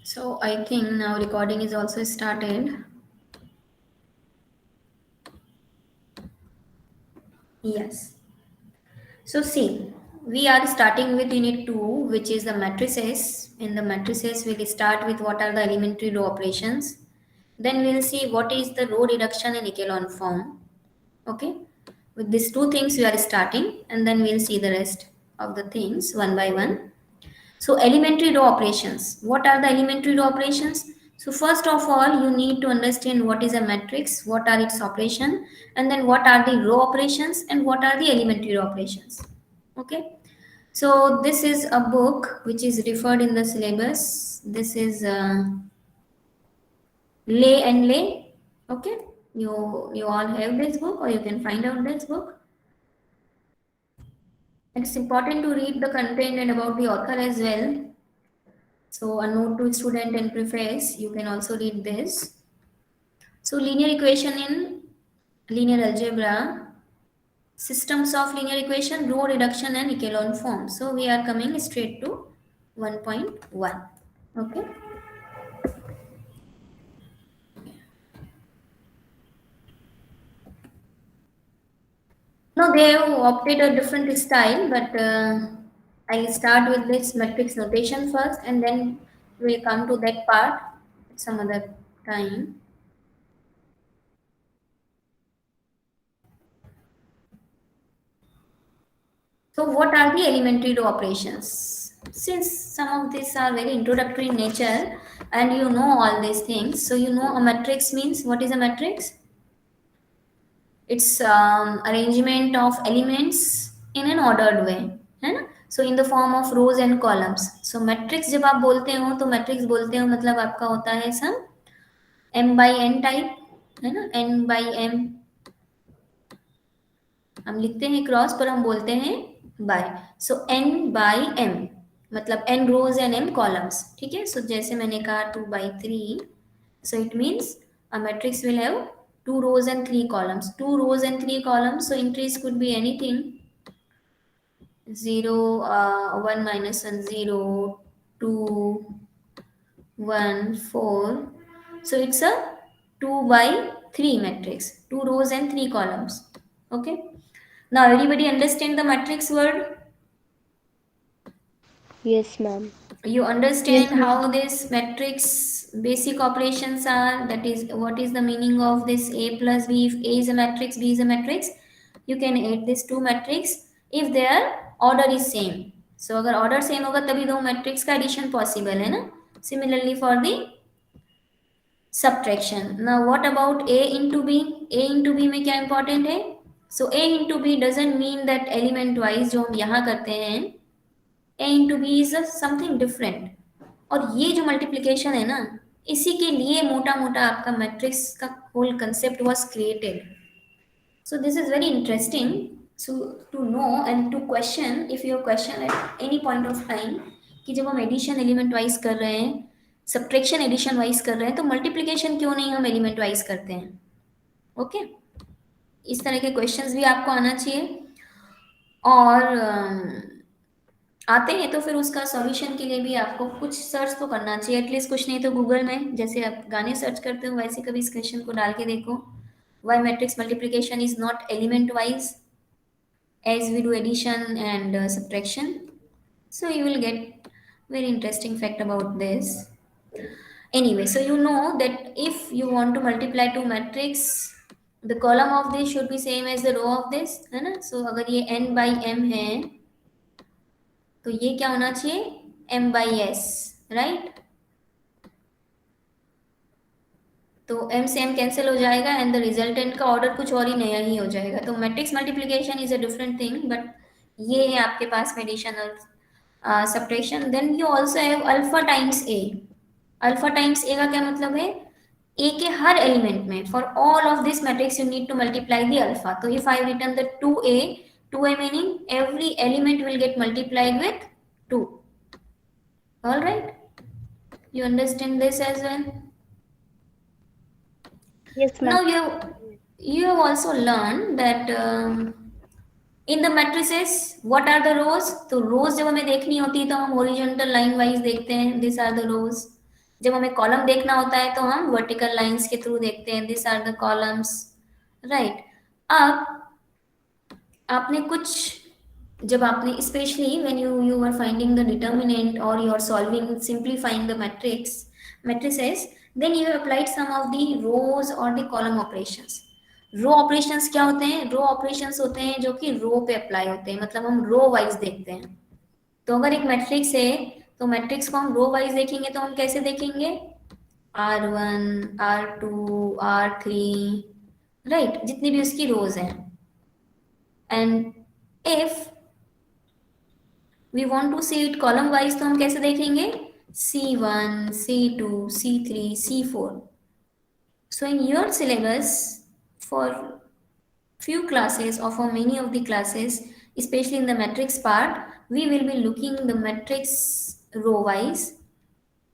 So I think now recording is also started. Yes. So see, we are starting with unit 2, which is the matrices. In the matrices, we'll start with what are the elementary row operations. Then we'll see what is the row reduction in echelon form. Okay. With these two things we are starting, and then we'll see the rest of the things one by one. So elementary row operations. What are the elementary row operations? So first of all, you need to understand what is a matrix, what are its operation, and then what are the row operations and what are the elementary row operations. Okay. So this is a book which is referred in the syllabus. This is Lay and Lay. Okay. You all have this book, or you can find out this book. It's important to read the content and about the author as well. So a note to student and preface, you can also read this. So linear equation in linear algebra, systems of linear equation, row reduction and echelon form. So we are coming straight to 1.1. Okay. No, they have opted a different style, but I start with this matrix notation first, and then we'll come to that part some other time. So what are the elementary row operations? Since some of these are very introductory in nature and you know all these things, so you know a matrix means what is a matrix? It's arrangement of elements in an ordered way, है ना? So in the form of rows and columns. So matrix जब आप बोलते हो तो matrix बोलते हो मतलब आपका होता है some m by n type, है ना? n by m हम लिखते हैं क्रॉस पर हम बोलते हैं by. So N by M मतलब N rows and M columns. ठीक है. सो जैसे मैंने कहा 2/3. So it means a matrix will have 2 rows and 3 columns. 2 rows and 3 columns. So entries could be anything. 0, 1 minus 1, 0, 2, 1, 4. So it's a 2 by 3 matrix. 2 rows and 3 columns. Okay. Now everybody understand the matrix word? Yes, ma'am. You Yes, understand ma'am. how this matrix basic operations are? That is what is the meaning of this A plus B? If A is a matrix, B is a matrix, you can add these two matrix if their order is same. So अगर order same होगा तभी दो matrix का addition possible है ना. Similarly for the subtraction. Now what about A into B? A into B में क्या important है? So A into B doesn't mean that element wise जो हम यहाँ करते हैं A into B is a something different. और ये जो मल्टीप्लिकेशन है ना, इसी के लिए मोटा मोटा आपका मैट्रिक्स का whole concept was created. So this is very interesting so to know and to question if you question at any point of time कि जब हम एडिशन एलिमेंट वाइज कर रहे हैं, सब्ट्रैक्शन एडिशन वाइज कर रहे हैं, तो मल्टीप्लिकेशन क्यों नहीं हम एलिमेंट वाइज करते हैं? Okay okay? इस तरह के क्वेश्चंस भी आपको आना चाहिए. और आते हैं तो फिर उसका सॉल्यूशन के लिए भी आपको कुछ सर्च तो करना चाहिए एटलीस्ट. कुछ नहीं तो गूगल में जैसे आप गाने सर्च करते हो वैसे कभी इस क्वेश्चन को डाल के देखो. Why matrix multiplication is not element wise as we do addition and subtraction. So you will get very interesting fact about this. Anyway, so you know that if you want to multiply two matrix, the column of this should be same as the row of this, है ना? So अगर ये n by m है तो ये क्या होना चाहिए? m by s, right? तो m से m कैंसिल हो जाएगा एंड द रिजल्टेंट का ऑर्डर कुछ और ही नया ही हो जाएगा. तो matrix multiplication is a different thing, but ये है आपके पास में एडिशन और subtraction. Then you also have alpha times A. Alpha times A का क्या मतलब है? ए के हर एलिमेंट में for all of this matrix you need to multiply the alpha. तो if I return the 2a meaning every element will get multiplied with 2. All right, you understand this as well? Yes, ma'am. Now you have also learned that in the matrices what are the rows. तो rows जब हमें देखनी होती है तो हम horizontal line wise देखते हैं. These are the rows. जब हमें कॉलम देखना होता है तो हम वर्टिकल लाइंस के थ्रू देखते हैं, this are the columns, right. अब आपने कुछ, जब आपने specially when you are finding the determinant और you are solving simplifying the matrices, then you applied some of the rows और the column operations. Row operations क्या होते हैं? रो ऑपरेशंस होते हैं जो कि रो पे अप्लाई होते हैं, मतलब हम रो वाइज देखते हैं। तो अगर एक मैट्रिक्स है तो मैट्रिक्स को हम रो वाइज देखेंगे, तो हम कैसे देखेंगे? R1, R2, R3, राइट, जितनी भी उसकी रोज हैं। And if we want to see it column wise, तो हम कैसे देखेंगे? C1, C2, C3, C4। So in your syllabus, for few classes or for many of the classes, especially in the matrix part, we will be looking the matrix row wise,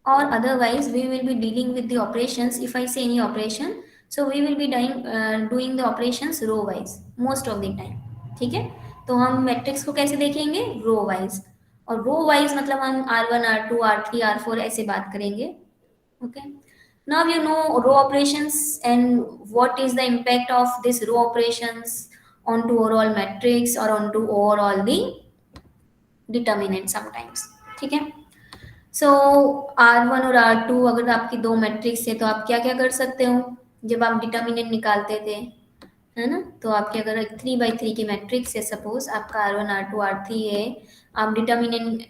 or otherwise we will be dealing with the operations. If I say any operation, so we will be doing the operations row wise most of the time, ठीक है। तो हम matrix को कैसे देखेंगे? Row wise. और row wise मतलब हम R1, R2, R3, R4 ऐसे बात करेंगे, okay। Now you know row operations and what is the impact of this row operations onto overall matrix or onto overall the determinant sometimes, ठीक है। सो R1 और R2 अगर आपकी दो मैट्रिक्स है तो आप क्या क्या कर सकते हो? जब आप डिटर्मिनेंट निकालते थे, है ना, तो आपके अगर 3 by 3 की मैट्रिक्स है, सपोज आपका R1, R2, R3 है, आप डिटर्मिनेंट,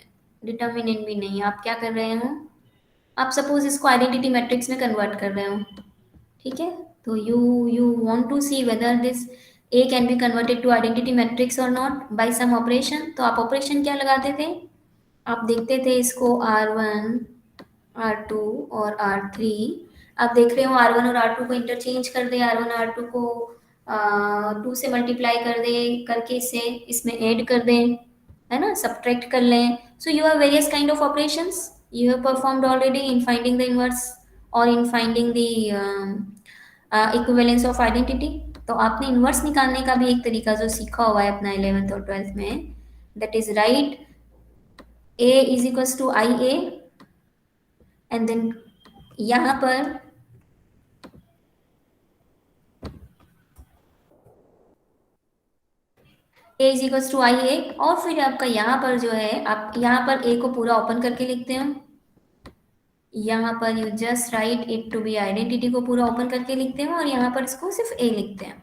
डिटर्मिनेंट भी नहीं, आप क्या कर रहे हो, आप सपोज इसको आइडेंटिटी मैट्रिक्स में कन्वर्ट कर रहे हो, ठीक है। तो you want to see whether this A can be converted to identity matrix और नॉट बाय सम ऑपरेशन। तो आप ऑपरेशन क्या लगाते थे? आप देखते थे इसको R1, R2 और R3, आप देख रहे हो R1 और R2 को इंटरचेंज कर दे, R1 R2 को 2 से मल्टीप्लाई कर दे, करके इसे इसमें ऐड कर दें, है ना, सब्ट्रैक्ट कर लें। So you have various kind of operations you have performed already in finding the inverse or in finding the equivalence of identity। तो आपने इनवर्स निकालने का भी एक तरीका जो सीखा हुआ है अपना 11th और 12th में, that is right A is equals to IA, and then यहाँ पर A is equals to IA, और फिर आपका यहाँ पर जो है, आप यहाँ पर A को पूरा ओपन करके लिखते हो, यहाँ पर you just write it to be identity को पूरा ओपन करके लिखते हो, और यहाँ पर इसको सिर्फ A लिखते हैं,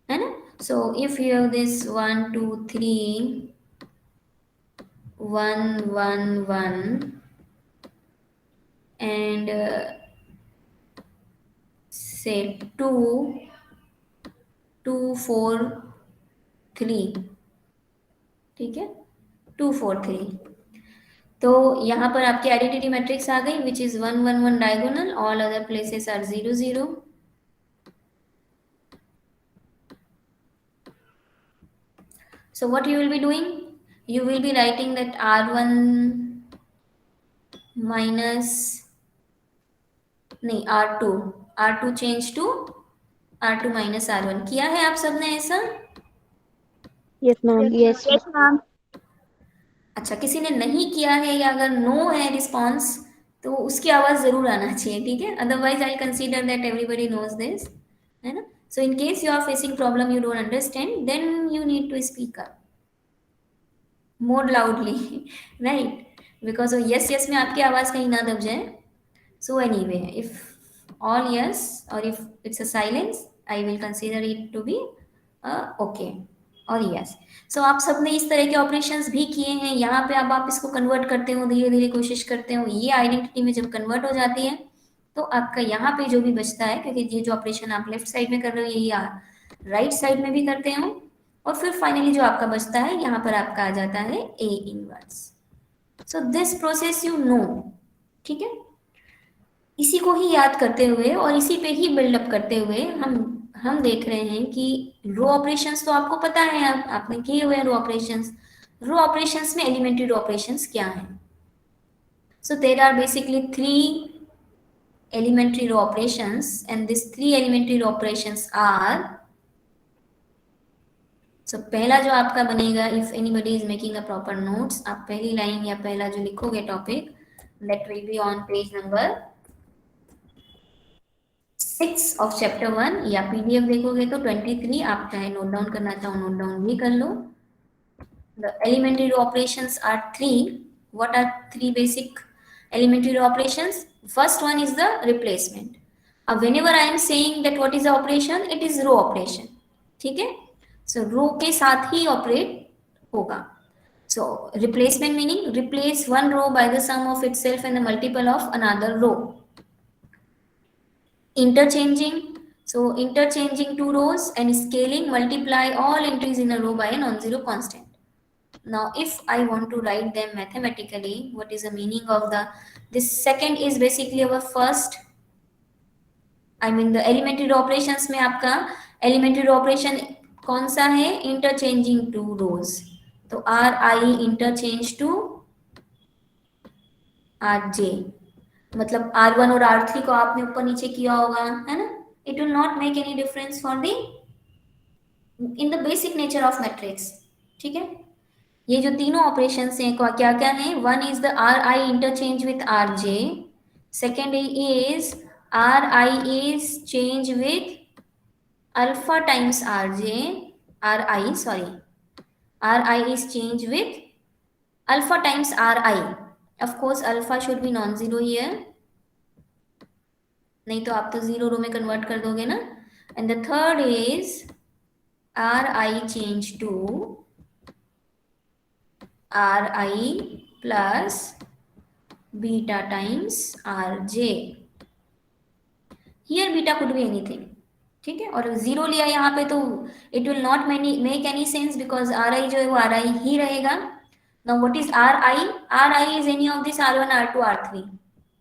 है ना। So if you have this 1 2 3 1 1 1 and say 2 2 4 3, ठीक है, 2 4 3। तो यहाँ पर आपकी आइडेंटिटी मैट्रिक्स आ गई which is 1 1 1 diagonal, all other places are 0 0। So what you will be doing? You will be writing that R1 minus, नहीं, R2, R2 change to R2 minus R1, किया है आप सबने ऐसा? Yes ma'am. Yes ma'am. अच्छा, किसी ने नहीं किया है या अगर नो है रिस्पॉन्स तो उसकी आवाज जरूर आना चाहिए, ठीक है, otherwise I consider that everybody knows this, है ना। So in case you are facing problem, you don't understand, then you need to speak up more loudly, right, because yes yes में आपकी आवाज कहीं ना दब जाए। So anyway, if all yes और if it's a silence, I will consider it to be okay और yes. So आप सबने इस तरह के ऑपरेशंस भी किए हैं यहाँ पे। अब आप इसको कन्वर्ट करते हो, धीरे धीरे कोशिश करते हो, ये आइडेंटिटी में जब कन्वर्ट हो जाती है तो आपका यहाँ पे जो भी बचता है, क्योंकि ये जो ऑपरेशन आप लेफ्ट साइड में कर रहे हो यही राइट साइड में भी करते हो, और फिर फाइनली जो आपका बचता है यहाँ पर आपका आ जाता है A inverse. So this process you know, ठीक है। इसी को ही याद करते हुए और इसी पे ही बिल्डअप करते हुए हम देख रहे हैं कि रो ऑपरेशंस तो आपको पता है, आपने किए हुए हैं रो ऑपरेशंस। रो ऑपरेशंस में एलिमेंट्री रो ऑपरेशंस क्या है? So there are basically 3 elementary row operations, and these 3 elementary row operations are, so पहला जो आपका बनेगा, if anybody is making a proper notes, आप पहली लाइन या पहला जो लिखोगे topic That will be on page number 6 of chapter 1, या PDF देखोगे तो 23, आप चाहे नोट डाउन करना चाहो नोट डाउन भी कर लो. The elementary operations are three. What are three basic elementary operations? First one is the replacement. Whenever I am saying that what is the operation, it is row operation. ठीक है? So row के साथ ही operate होगा. So replacement meaning replace one row by the sum of itself and the multiple of another row. Interchanging. So interchanging two rows and scaling multiply all entries in a row by a non-zero constant. Now, if I want to write them mathematically, what is the meaning of the, this second is basically our first, I mean the elementary operations में आपका elementary operation कौन सा है? Interchanging two rows. तो RI interchange to RJ, मतलब R1 और R3 को आपने ऊपर नीचे किया होगा, है ना? It will not make any difference for the in the basic nature of matrix. ठीक है? ये जो तीनों ऑपरेशंस हैं क्या क्या हैं? One is the are I interchange with R J, second is R I is change with alpha times R J, are I sorry, are I is change with alpha times are I. Of course alpha should be non zero here, नहीं तो आप तो zero रो में convert कर दोगे ना. And the third is R I change to Ri plus beta times Rj. Here beta could be anything. ठीक है, और जीरो लिया यहाँ पे तो it will not make any sense because Ri जो है वो Ri ही रहेगा. Now what is Ri is any of this R1 R2 R3.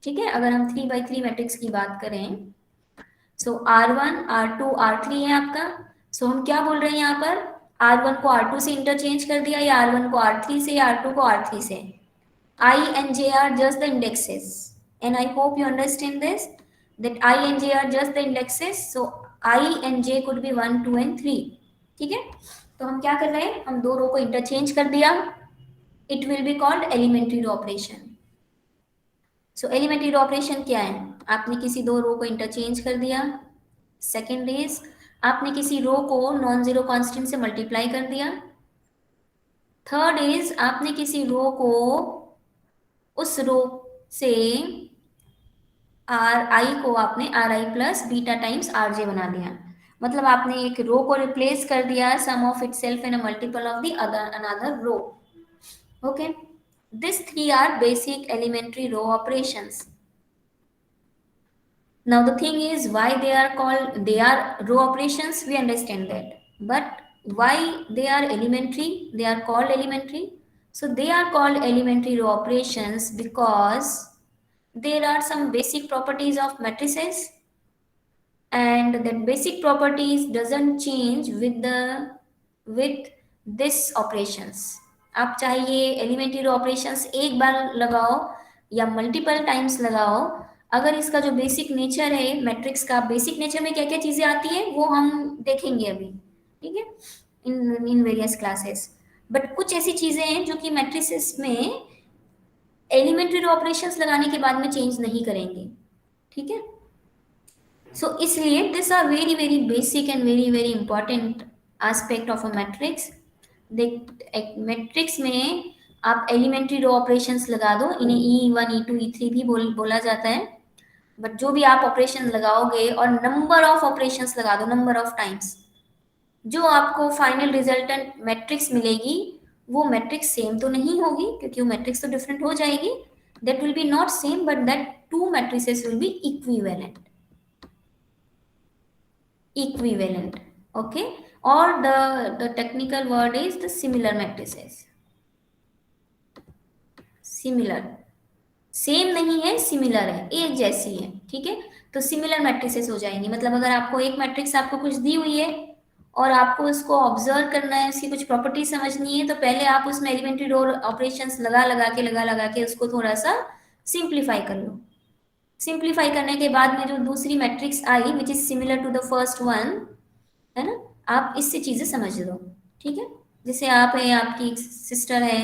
ठीक है, अगर हम 3x3 मैट्रिक्स की बात करें, सो R1 R2 R3 है आपका. सो हम क्या बोल रहे हैं यहाँ पर? R1 को R2 से इंटरचेंज कर दिया, या R1 को R3 से, या R2 को R3 से. I and J are just the indexes, and I hope you understand this, that I and J are just the indexes. So I and J could be 1, 2 and 3. ठीक है, तो हम क्या कर रहे हैं? हम दो रो को इंटरचेंज कर दिया. It will be called elementary row operation. So elementary row operation क्या है? आपने किसी दो रो को इंटरचेंज कर दिया. सेकेंड इज आपने किसी रो को नॉन जीरो कांस्टेंट से मल्टीप्लाई कर दिया. थर्ड इज आपने किसी रो को उस रो से आर आई को आपने are I plus beta times R J बना दिया. मतलब आपने एक रो को रिप्लेस कर दिया sum of itself in a multiple of the other another row. Okay, this three are basic elementary row operations. Now the thing is why they are called, they are row operations, we understand that, but why they are elementary, they are called elementary. So they are called elementary row operations because there are some basic properties of matrices, and that basic properties doesn't change with this operations. आप चाहे ये elementary row operations एक बार लगाओ या multiple times लगाओ, अगर इसका जो बेसिक नेचर है मैट्रिक्स का, बेसिक नेचर में क्या क्या चीजें आती है वो हम देखेंगे अभी. ठीक है, इन वेरियस क्लासेस. बट कुछ ऐसी चीजें हैं जो कि मैट्रिसेस में एलिमेंट्री ऑपरेशंस लगाने के बाद में चेंज नहीं करेंगे. ठीक है, सो इसलिए this are very very basic and very very important aspect of a matrix. Matrix में आप एलिमेंट्री रो ऑपरेशंस लगा दो, इन्हें E1 E2 E3 भी बोला जाता है. बट जो भी आप ऑपरेशन लगाओगे और नंबर ऑफ ऑपरेशंस लगा दो, नंबर ऑफ टाइम्स, जो आपको फाइनल रिजल्टेंट मैट्रिक्स मिलेगी वो मैट्रिक्स सेम तो नहीं होगी, क्योंकि वो मैट्रिक्स तो डिफरेंट हो जाएगी. That will be not same, but that to matrices will be equivalent. Equivalent, okay, or the technical word is the similar matrices. Similar, same नहीं है, सिमिलर है, एक जैसी है. ठीक है, तो सिमिलर मैट्रिसेस हो जाएंगी. मतलब अगर आपको एक मैट्रिक्स आपको कुछ दी हुई है और आपको उसको ऑब्जर्व करना है, उसकी कुछ प्रॉपर्टी समझनी है, तो पहले आप उसमें एलिमेंट्री रो ऑपरेशंस लगा के उसको थोड़ा सा सिंप्लीफाई कर लो. सिंप्लीफाई करने के बाद में जो दूसरी मैट्रिक्स आई which is similar to the first one, है ना, आप इससे चीजें समझ लो. ठीक है, जैसे आप है, आपकी सिस्टर है,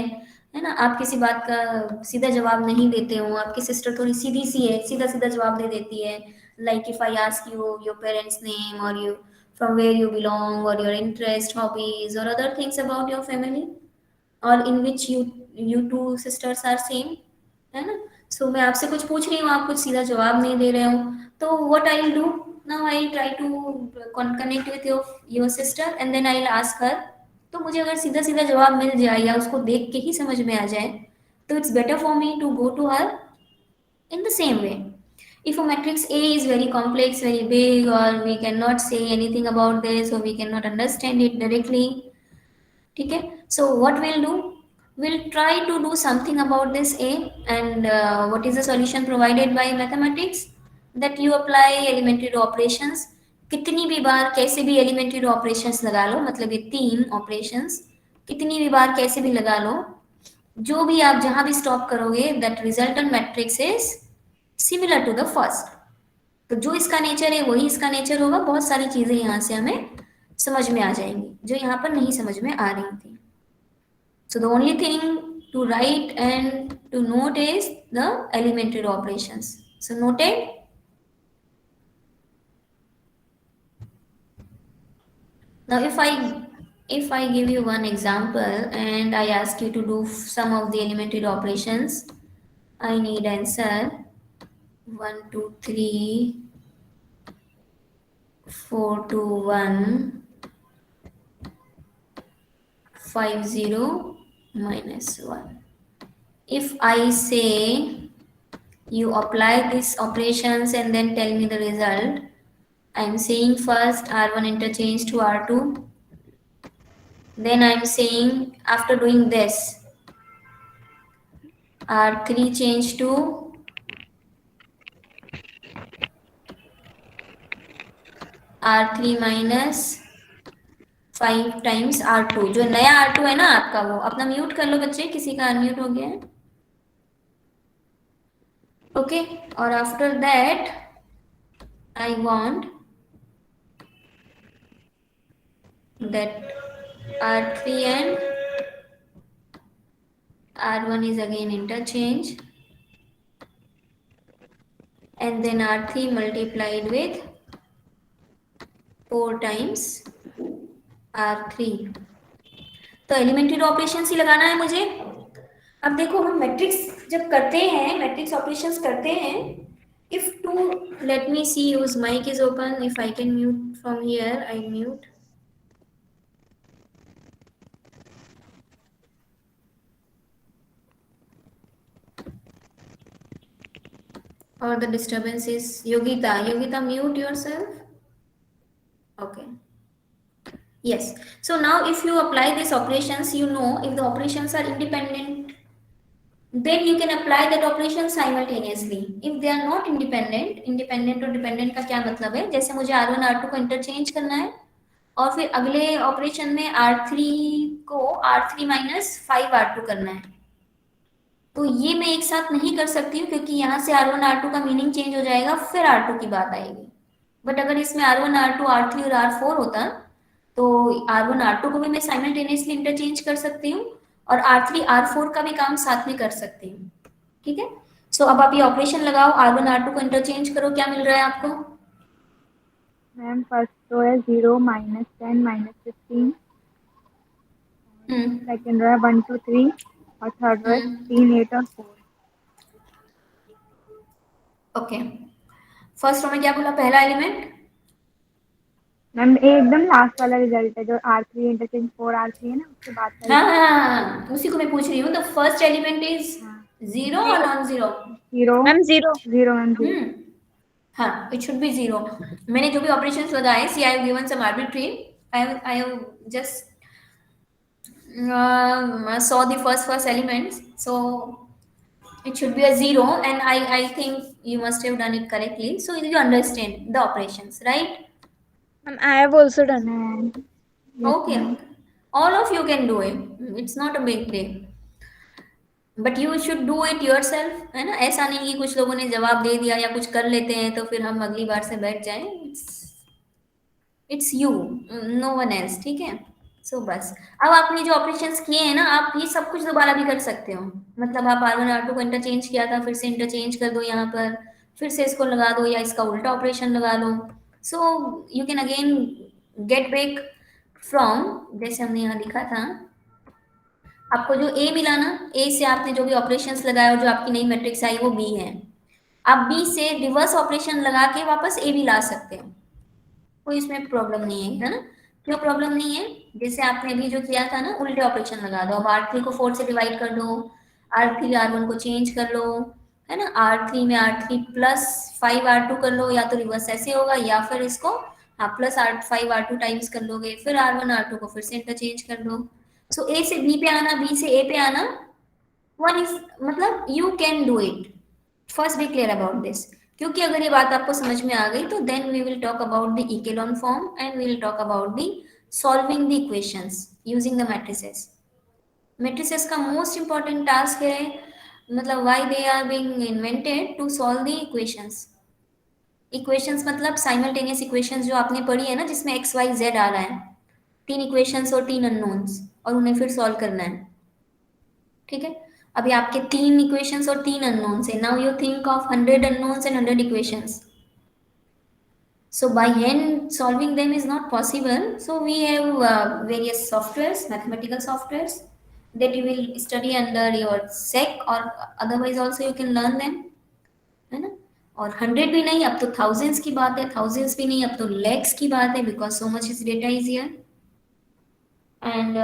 है ना, आप किसी बात का सीधा जवाब नहीं देते हो, आपकी सिस्टर थोड़ी सीधी सी है, सीधा सीधा जवाब दे देती है, like if I ask you your parents name और you from where you belong और योर इंटरेस्ट हॉबीज और other things about your family और in which you two sisters are same, है ना। सो मैं आपसे कुछ पूछ रही हूँ, आप कुछ सीधा जवाब नहीं दे रहे हो, तो what I do now, I try to connect with your sister and then I ask her. तो मुझे अगर सीधा सीधा जवाब मिल जाए या उसको देख के ही समझ में आ जाए, तो it's better for me to go to her in the same way. If a matrix A is very complex, very big, or we cannot say anything about this, or we cannot understand it directly, ठीक है, so what we'll do, we'll try to do something about this A, and what is the solution provided by mathematics, that you apply elementary row operations, कितनी भी बार कैसे भी elementary row operations लगा लो, मतलब ये तीन operations कितनी भी बार कैसे भी लगा लो, जो भी आप जहां भी स्टॉप करोगे, that resultant matrix is similar to the first. तो जो इसका नेचर है वही इसका नेचर होगा, बहुत सारी चीजें यहाँ से हमें समझ में आ जाएंगी जो यहाँ पर नहीं समझ में आ रही थी। So the only thing to write and to note is the elementary operations. So noted. Now if I give you one example and I ask you to do some of the elementary operations, I need answer 1 2 3 4 2 1 5 0 minus 1. If I say you apply these operations and then tell me the result, I'm saying first R1 interchange to R2. Then I'm saying after doing this, R3 change to R3 minus 5 times R2। जो नया R2 है ना आपका, वो अपना mute कर लो बच्चे, किसी का अनम्यूट हो गया है। ओके, और after that I want that R3 and R1 is again interchange, and then R3 multiplied with 4 times R3। तो एलिमेंट्री ऑपरेशन ही लगाना है मुझे। अब देखो, हम मैट्रिक्स जब करते हैं, मैट्रिक्स ऑपरेशंस करते हैं, if to let me see whose mic is open, if I can mute from here, I mute। Or the disturbance is Yogita, mute yourself। Okay, yes, so now if you apply these operations, you know if the operations are independent, then you can apply that operation simultaneously। if they are not independent और dependent का क्या मतलब है, जैसे मुझे R1 R2 को interchange करना है और फिर अगले ऑपरेशन में R3 को R3 माइनस 5 R2 करना है, तो ये मैं एक साथ नहीं कर सकती हूँ, क्योंकि यहाँ से R1 R2 का मीनिंग चेंज हो जाएगा, फिर R2 की बात आएगी। बट अगर इसमें R1 R2 R3 और R4 होता, तो R1 R2 को भी मैं साइमल्टेनियसली इंटरचेंज कर सकती हूँ और R3 R4 का भी काम साथ में कर सकती हूँ। ठीक है, सो अब आप ये ऑपरेशन लगाओ, R1 R2 को इंटरचेंज करो, क्या मिल रहा है आपको? मैम फर्स्ट रो है 0 -10 -15, सेकेंड रो है 1 2 3 और थर्ड रो है 3 8 और 4। ओके, फर्स्ट रो में क्या बोला, पहला एलिमेंट? मैम एकदम लास्ट वाला रिजल्ट है जो R3 इंटरचेंज 4 R3 है ना, उसके बाद का हाँ result। हाँ, उसी को मैं पूछ रही हूँ। द फर्स्ट एलिमेंट इज हाँ, जीरो और non zero? Zero ma'am 0। Zero ma'am zero. हाँ, इट शुड बी जीरो। मैंने जो भी ऑपरेशंस लगाए, see I have given some arbitrary, I have just saw the first elements, so it should be a zero, and I think you must have done it correctly, so you understand the operations, right? Ma'am I have also done. Ma'am yes Okay, ma'am. all of you can do it, it's not a big deal, but you should do it your self, है ना। ऐसा नहीं कि कुछ लोगों ने जवाब दे दिया या कुछ कर लेते हैं तो फिर हम अगली बार से बैठ जाएं। It's you, no one else, ठीक है। सो बस अब आपने जो ऑपरेशंस किए हैं ना, आप ये सब कुछ दोबारा भी कर सकते हो। मतलब आप R1 R2 को इंटरचेंज किया था, फिर से इंटरचेंज कर दो यहाँ पर, फिर से इसको लगा दो या इसका उल्टा ऑपरेशन लगा लो। So you can again get back from, जैसे हमने यहाँ लिखा था, आपको जो ए मिला ना, ए से आपने जो भी ऑपरेशंस लगाए और जो आपकी नई मैट्रिक्स आई वो बी है। आप बी से रिवर्स ऑपरेशन लगा के वापस ए भी ला सकते हो, कोई इसमें प्रॉब्लम नहीं है, है ना। क्यों प्रॉब्लम नहीं है? जैसे आपने अभी जो किया था ना, उल्टे ऑपरेशन लगा दो। अब R3 को 4 से डिवाइड कर दो, R3 R1 को चेंज कर लो, है ना। R3 में R3 प्लस 5 R2 कर लो, या तो रिवर्स ऐसे होगा या फिर इसको हाँ प्लस R5 R2 टाइम्स कर लोगे, फिर R1 R2 को फिर से इंटरचेंज कर दो। सो ए से बी पे आना, बी से ए पे आना, वन इज मतलब you can do it. First be clear about this, क्योंकि अगर ये बात आपको समझ में आ गई तो then we will talk about the echelon form and we will talk about the solving the equations using the matrices. Matrices का मोस्ट इंपॉर्टेंट टास्क है, मतलब why they are being invented to solve the equations. Equations मतलब simultaneous equations जो आपने पढ़ी है ना, जिसमें एक्स वाई जेड आ रहा है, तीन इक्वेशंस और तीन अननोन्स, और उन्हें फिर सॉल्व करना है। ठीक है, अभी आपके तीन इक्वेशंस और तीन अननोन्स है। Now you think of 100 unknowns and 100 equations. So by hand solving them is not possible. So we have various softwares, mathematical softwares that you will study under your sec, or otherwise also you can learn them, है ना। और 100 भी नहीं, अब तो thousands की बात है, thousands भी नहीं, अब तो lakhs की बात है, because so much is data is here. And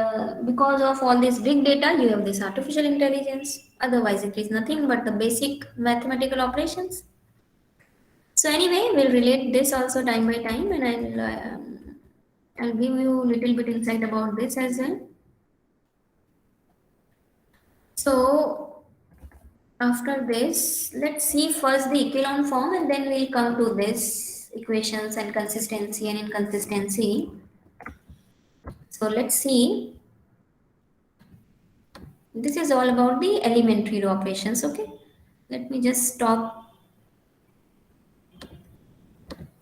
because of all this big data, you have this artificial intelligence. Otherwise, it is nothing but the basic mathematical operations. So anyway, we'll relate this also time by time, and I'll give you a little bit insight about this as well. So after this, let's see first the echelon form, and then we'll come to this equations and consistency and inconsistency. So let's see. This is all about the elementary row operations. Okay, let me just stop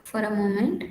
for a moment.